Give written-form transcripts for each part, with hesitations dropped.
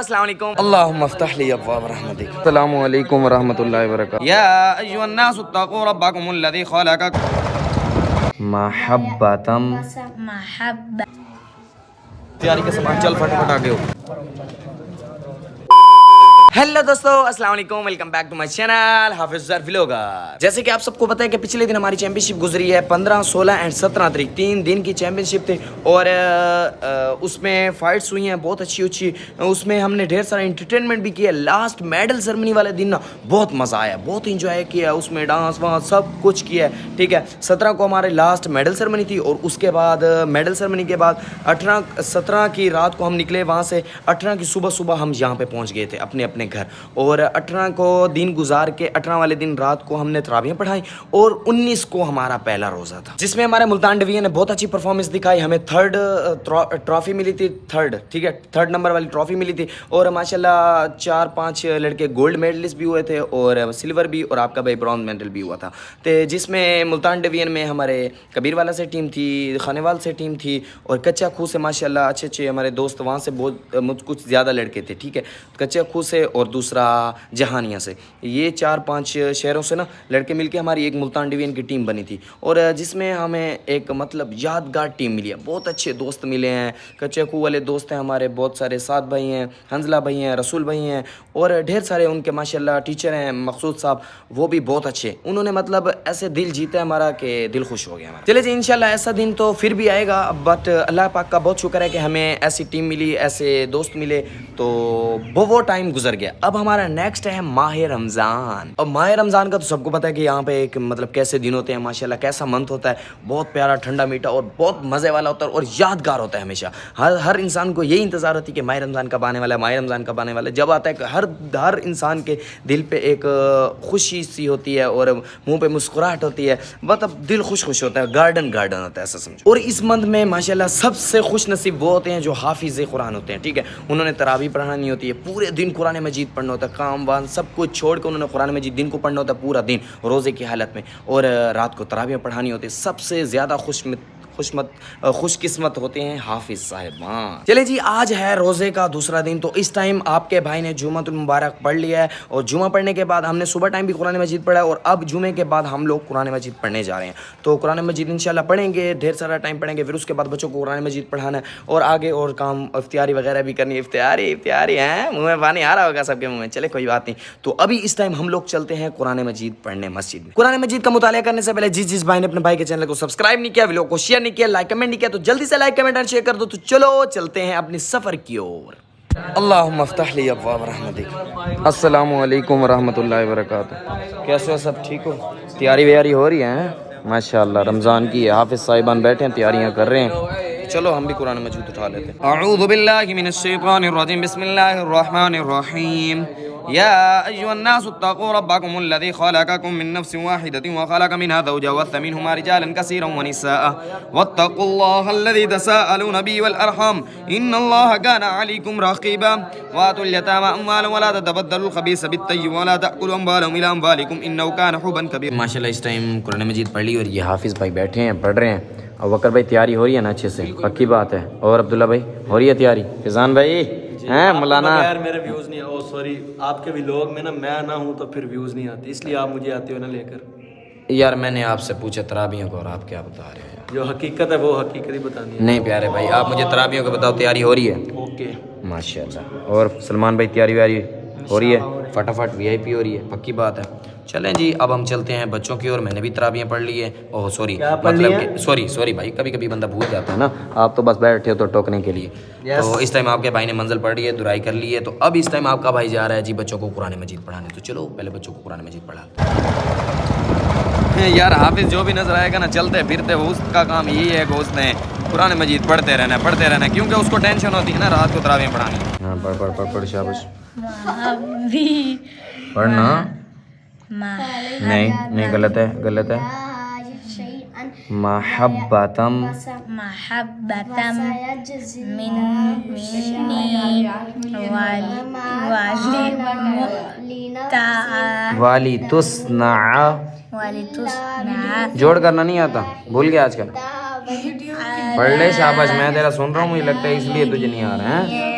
अस्सलाम वालेकुम अल्लाहुम्मा अफ्तह ली अब्वाब रहमतिक। अस्सलामु अलैकुम व रहमतुल्लाहि व बरकातुहू। या अय्युहन नासु तक़ू रब्बकुमुल्लज़ी खलक़कुम महब्बतम तैयारी के सामान चल फटाफट आगे हो। हेलो दोस्तों, अस्सलाम वालेकुम, welcome back to my channel Hafiz Zar vlogger. जैसे कि आप सबको पता है कि पिछले दिन हमारी चैंपियनशिप गुजरी है 15, 16 एंड 17 तारीख, 3 दिन की चैंपियनशिप थी और उसमें फाइट्स हुई हैं बहुत अच्छी अच्छी। उसमें हमने ढेर सारा एंटरटेनमेंट भी किया। लास्ट मेडल सेरेमनी वाले दिन ना बहुत मज़ा आया, बहुत इंजॉय किया, उसमें डांस वांस सब कुछ किया है। ठीक है, 17 को हमारे लास्ट मेडल सेरेमनी थी और उसके बाद मेडल सेरेमनी के बाद 18 17 की रात को हम निकले वहाँ से। 18 की सुबह सुबह हम यहाँ पे पहुँच गए थे अपने अपने घर और 18 को दिन गुजार के 18 वाले दिन रात को हमने तराबियाँ पढ़ाई और 19 को हमारा पहला रोज़ा था जिसमें हमारे मुल्तान डिवीजन ने बहुत अच्छी परफॉर्मेंस दिखाई। हमें थर्ड ट्रॉफी मिली थी, ठीक है, थर्ड नंबर वाली ट्रॉफी मिली थी और माशाल्लाह 4-5 लड़के गोल्ड मेडलिस्ट भी हुए थे और सिल्वर भी और आपका भाई ब्रॉन्ज मेडल भी हुआ था। तो जिसमें मुल्तान डिवीजन में हमारे कबीर वाला से टीम थी, खानेवाल से टीम थी और कच्चा खूह से माशाल्लाह अच्छे अच्छे हमारे दोस्त वहाँ से बहुत कुछ ज़्यादा लड़के थे। ठीक है, कच्चा खूह से और दूसरा जहानिया से, ये 4-5 शहरों से ना लड़के मिलके हमारी एक मुल्तान डिवीजन की टीम बनी थी और जिसमें हमें एक मतलब यादगार टीम मिली है। बहुत अच्छे दोस्त मिले हैं, कच्चे खूह वाले दोस्त हैं हमारे बहुत सारे, साद भाई हैं, हंजला भाई हैं, रसूल भाई हैं और ढेर सारे उनके माशाल्लाह टीचर हैं, मकसूद साहब, वो भी बहुत अच्छे। उन्होंने मतलब ऐसे दिल जीता है हमारा कि दिल खुश हो गया हमारा। चले जी, इंशाल्लाह ऐसा दिन तो फिर भी आएगा, बट अल्लाह पाक का बहुत शुक्र है कि हमें ऐसी टीम मिली, ऐसे दोस्त मिले, तो वो टाइम गुजर गया। अब हमारा नेक्स्ट है माह रमज़ान। और माह रमज़ान का तो सबको पता है कि यहाँ पे एक मतलब कैसे दिन होते हैं, माशाल्लाह कैसा मंथ होता है, बहुत प्यारा, ठंडा, मीठा और बहुत मज़े वाला होता है और यादगार होता है। हमेशा हर इंसान को यही इंतज़ार होती है कि माह रमज़ान कब आने वाला है, माह रमज़ान कब आने वाला है। जब आता है हर इंसान के दिल पे एक खुशी सी होती है और मुंह पे मुस्कुराहट होती है, मतलब दिल खुश खुश होता है, गार्डन होता है, ऐसा समझो। और इस मंथ में माशाल्लाह सबसे खुश नसीब वो होते हैं जो हाफिज़ कुरान होते हैं। ठीक है, उन्होंने तरावी पढ़ानी होती है, पूरे दिन कुरान मजीद पढ़ना होता है, काम वाम सब कुछ छोड़ के उन्होंने कुरान मजीद दिन को पढ़ना होता है पूरा दिन रोज़े की हालत में और रात को तरावियाँ पढ़ानी होती है। सबसे ज़्यादा खुशकिस्मत होते हैं हाफिज साहिबान। चले जी, आज है रोज़े का दूसरा दिन, तो इस टाइम आपके भाई ने जुम्मतुल मुबारक पढ़ लिया है और जुम्मा पढ़ने के बाद हमने सुबह टाइम भी कुरान मजीद पढ़ा है और अब जुमे के बाद हम लोग कुरान मजीद पढ़ने जा रहे हैं। तो कुरान मजीद इंशाल्लाह पढ़ेंगे, ढेर सारा टाइम पढ़ेंगे, फिर उसके बाद बच्चों को कुरान मजीद पढ़ाना है और आगे और काम इफ्तियारी वगैरह भी करनी है। इफ्तियारी हैं, मुँह में पानी आ रहा होगा सबके मुँह में, चले कोई बात नहीं। तो अभी इस टाइम हम लोग चलते हैं कुरान मजीद पढ़ने मस्जिद में। कुरान मजीद का मुताला करने से पहले जिस भाई ने अपने भाई के चैनल को सब्सक्राइब नहीं किया, वीडियो को शेयर नहीं किया, लाइक कमेंट नहीं किया, तो जल्दी से लाइक कमेंट और शेयर कर दो। तो चलो चलते हैं अपने सफर की ओर। अल्लाहुम्मा अफ्तह ली अब्वाब रहमतिक। अस्सलामु अलैकुम व रहमतुल्लाहि व बरकातुहू। कैसे हो, सब ठीक हो? तैयारी व्यारी हो रही है माशाल्लाह, रमज़ान की हाफिज़ साहिबान बैठे हैं, तैयारियां कर रहे हैं। चलो हम भी कुरान मजीद उठा लेते हैं। अऊज़ु बिल्लाहि मिनश शैतानिर रजीम, बिस्मिल्लाहिर रहमानिर रहीम। या अय्युहन नासु तक़ू रब्बकुमुल्लज़ी खलक़कुम मिन नफ्सिन वाहिदतिन व खलक़ मिनहा ज़ौजहा वबस्स मिनहुमा रिजालन कसीरन व निसाअ वत्तक़ुल्लाहल्लज़ी तसाअलून बिही वल अरहम इन्नल्लाहा काना अलैकुम रक़ीबा वातुल यतामा अम्वालहुम वला ततबद्दलुल खबीसा बित्तय्यिब वला तअकुलू अम्वालहुम इला अम्वालिकुम इन्नहु काना हुब्बन कबीरा। माशाल्लाह इस टाइम कुरान मजीद पढ़ ली और ये हाफिज़ भाई बैठे हैं, पढ़ रहे हैं। और वकर भाई तैयारी हो रही है ना अच्छे से? पक्की बात है। और अब्दुल्ला भाई हो रही है तैयारी? फिजान भाई हैं मौलाना यार मेरे व्यूज नहीं, ओ सॉरी, आपके व्लॉग में ना मैं ना हूँ तो फिर व्यूज नहीं आते, इसलिए आप मुझे आते हो ना लेकर। यार मैंने आपसे पूछा तराबियों को और आप क्या बता रहे हो यार? जो हकीकत है वो हकीकत ही बतानी है। नहीं प्यारे भाई, आप मुझे तराबियों को बताओ, तैयारी हो रही है? ओके माशाल्लाह। और सलमान भाई तैयारी व्यारी हो रही है? फटाफट वीआईपी हो रही है, पक्की बात है। चलें जी, अब हम चलते हैं बच्चों की ओर। मैंने भी तराबियाँ पढ़ ली है। ओह सॉरी, मतलब कि सॉरी भाई, कभी कभी बंदा भूल जाता है ना, आप तो बस बैठे हो तो टोकने के लिए। तो इस टाइम आपके भाई ने मंजिल पढ़ ली है, दुराई कर ली है, तो अब इस टाइम आपका भाई जा रहा है जी बच्चों को कुरान मजीद पढ़ाने। तो चलो पहले बच्चों को कुरान मजीद पढ़ा। यार हाफिज जो भी नजर आएगा ना चलते फिरते, वो उसका काम यही है कि उसने कुरान मजीद पढ़ते रहना क्योंकि उसको टेंशन होती है ना रात को तराबियाँ पढ़ानी। हाँ पढ़ शाबाश पढ़ना। नहीं गलत है। महब्बतम वाली तुस्ना। जोड़ करना नहीं आता, भूल गया आजकल। पढ़ ले शाबाश, मैं तेरा सुन रहा हूँ, मुझे लगता है इसलिए तुझे नहीं आ रहा है।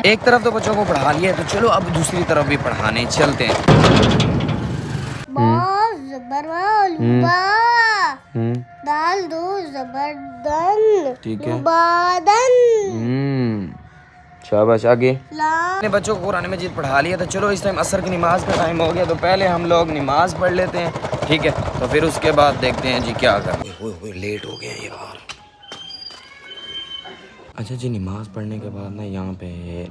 एक तरफ तो बच्चों को पढ़ा लिया है, तो चलो अब दूसरी तरफ भी पढ़ाने चलते हैं। दाल दो जबरदन, ठीक है, बादन, शाबाश। आगे अपने बच्चों को कुरान मजीद पढ़ा लिया, तो चलो इस टाइम असर की नमाज का टाइम हो गया, तो पहले हम लोग नमाज पढ़ लेते हैं, ठीक है, तो फिर उसके बाद देखते हैं जी क्या करें। लेट हो गए यार। अच्छा जी, नमाज पढ़ने के बाद ना यहाँ पे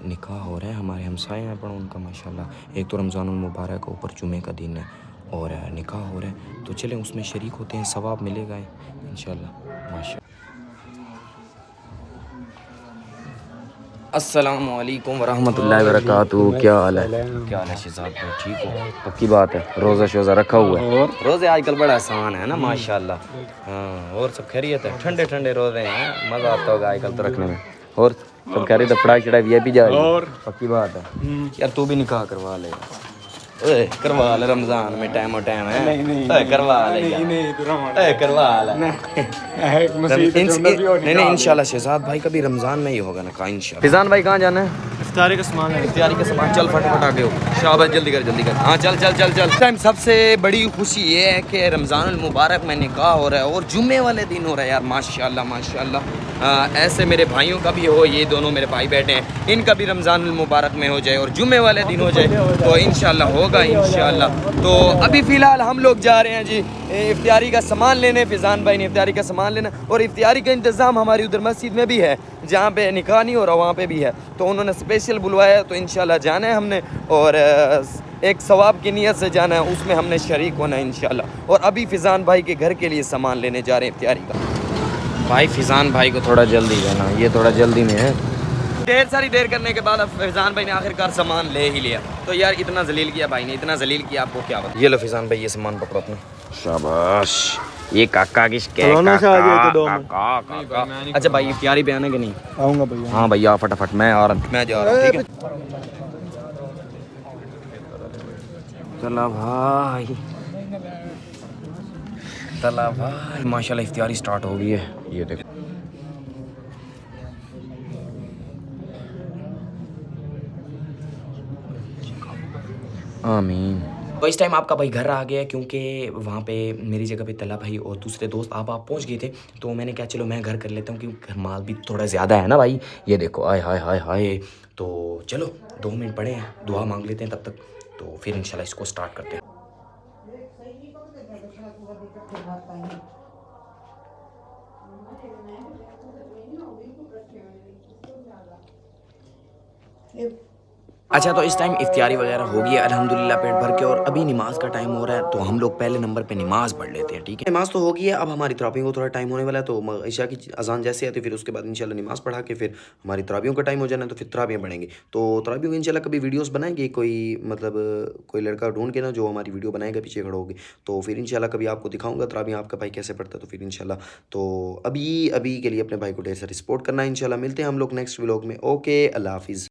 निकाह हो रहा है, हमारे हमसाए हैं पढ़ो उनका माशाल्लाह। एक तो रमज़ानुल मुबारक ऊपर जुमे का दिन है और निकाह हो रहा है, तो चलें उसमें शरीक होते हैं, सवाब मिलेगा इंशाल्लाह माशा। अस्सलामु अलैकुम वरहमतुल्लाहि वबरकातुहू। क्या हाल है? क्या हाल है शहजाद भाई, ठीक हो? पक्की बात है, रोज़ा शोज़ा रखा हुआ है? रोज़े आजकल बड़ा आसान है ना माशाल्लाह। हाँ, और सब खैरियत है? ठंडे ठंडे रोज़े हैं, मज़ा आता होगा आजकल तो रखने में। और सब खैरियत है? पढ़ाई चढ़ाई VIP जा रही है? पक्की बात है यार, तू भी निकाह करवा ले। ओए करवा ले, रमज़ान में टाइम है। नहीं करवा ले, करवा ले। नहीं इंशाल्लाह शहजाद भाई का भी रमज़ान में ही होगा ना का इंशाल्लाह। फिजान भाई कहाँ जाना है? इफ्तारी का सामान है। इफ्तारी का सामान, चल फटाफट आगे हो। शाबाश, जल्दी कर। हाँ चल। इस टाइम सबसे बड़ी खुशी ये है कि रमज़ानुल मुबारक में निकाह हो रहा है और जुम्मे वाले दिन हो रहा है यार, माशाल्लाह। ऐसे मेरे भाइयों का भी हो, ये दोनों मेरे भाई बैठे हैं, इनका भी रमज़ानुल मुबारक में हो जाए और जुम्मे वाले दिन हो जाए तो इंशाल्लाह होगा इंशाल्लाह। तो अभी फ़िलहाल हम लोग जा रहे हैं जी इफ्तारी का सामान लेने। फिजान भाई ने इफ्तारी का सामान लेना और इफ्तारी का इंतज़ाम हमारी उधर मस्जिद में भी है, जहाँ पे निकाह नहीं हो रहा वहाँ पे भी है, तो उन्होंने स्पेशल बुलवाया है, तो इंशाल्लाह जाना है हमने और एक सवाब की नीयत से जाना है, उसमें हमने शरीक होना है इंशाल्लाह। और अभी फिजान भाई के घर के लिए सामान लेने जा रहे हैं इफ्तारी का। भाई फिजान भाई को थोड़ा जल्दी जाना, ये थोड़ा जल्दी में है। ढेर सारी देर करने के बाद अब फिजान भाई ने आखिरकार सामान ले ही लिया। तो यार इतना जलील किया भाई ने, इतना जलील किया, आपको क्या बता। ये लो फिजान भाई, ये सामान पकड़ो अपना। शाबाश। ये काका किसके? काका। अच्छा भाई इफ्तारी पे आने के नहीं? आऊँगा भैया। हाँ भैया फटाफट, मैं जा रहा हूँ, ठीक है। चला भाई माशाल्लाह इफ्तारी स्टार्ट हो गई है, ये देखो। आमीन। तो इस टाइम आपका भाई घर आ गया, क्योंकि वहाँ पे मेरी जगह पे तला भाई और दूसरे दोस्त आप पहुँच गए थे, तो मैंने कहा चलो मैं घर कर लेता हूँ, क्योंकि घर माल भी थोड़ा ज़्यादा है ना भाई। ये देखो आय हाय। तो चलो 2 मिनट पड़े हैं, दुआ मांग लेते हैं तब तक, तो फिर इंशाल्लाह इसको स्टार्ट करते हैं। अच्छा तो इस टाइम इफ्तियारी वगैरह हो गई है अल्हम्दुलिल्लाह पेट भर के, और अभी नमाज का टाइम हो रहा है, तो हम लोग पहले नंबर पे नमाज पढ़ लेते हैं, ठीक है। नमाज तो हो गई है, अब हमारी तराबियों को थोड़ा टाइम होने वाला है, तो ईशा की अजान जैसे आती है फिर उसके बाद इंशाल्लाह नमाज पढ़ा के फिर हमारी तराबियों का टाइम हो जाना है, तो फिर तराबियाँ पढ़ेंगे। तो तराबियों की इंशाल्लाह कभी वीडियोज़ बनाएंगे, कोई मतलब कोई लड़का ढूंढ के ना जो हमारी वीडियो बनाएगा पीछे खड़ा होगी, तो फिर इंशाल्लाह कभी आपको दिखाऊंगा तराबियाँ आपका भाई कैसे पढ़ता है, तो फिर इंशाल्लाह। तो अभी के लिए अपने भाई को ढेर सारी सपोर्ट करना है, इंशाल्लाह मिलते हैं हम लोग नेक्स्ट व्लॉग में। ओके, अल्लाह हाफिज़।